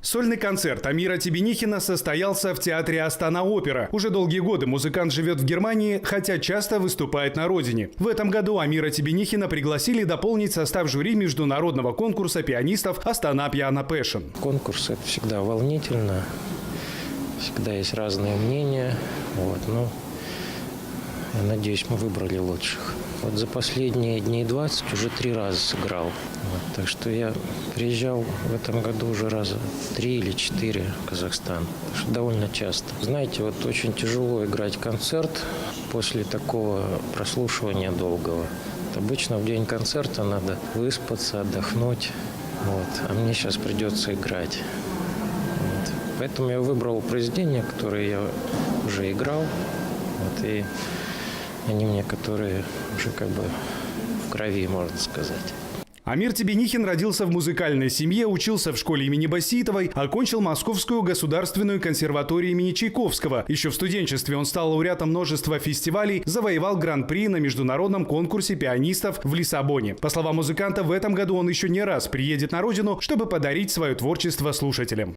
Сольный концерт Амира Тебенихина состоялся в театре Астана-Опера. Уже долгие годы музыкант живет в Германии, хотя часто выступает на родине. В этом году Амира Тебенихина пригласили дополнить состав жюри международного конкурса пианистов Астана Piano Passion. Конкурс – это всегда волнительно, всегда есть разные мнения. Но я надеюсь, мы выбрали лучших. За последние дней 20 уже 3 раза сыграл. Так что я приезжал в этом году уже раза 3 или 4 в Казахстан. Так что довольно часто. Знаете, очень тяжело играть концерт после такого прослушивания долгого. Обычно в день концерта надо выспаться, отдохнуть. А мне сейчас придется играть. Поэтому я выбрал произведения, которые я уже играл. И они мне, которые уже в крови, можно сказать. Амир Тебенихин родился в музыкальной семье, учился в школе имени Баситовой, окончил Московскую государственную консерваторию имени Чайковского. Еще в студенчестве он стал лауреатом множества фестивалей, завоевал гран-при на международном конкурсе пианистов в Лиссабоне. По словам музыканта, в этом году он еще не раз приедет на родину, чтобы подарить свое творчество слушателям.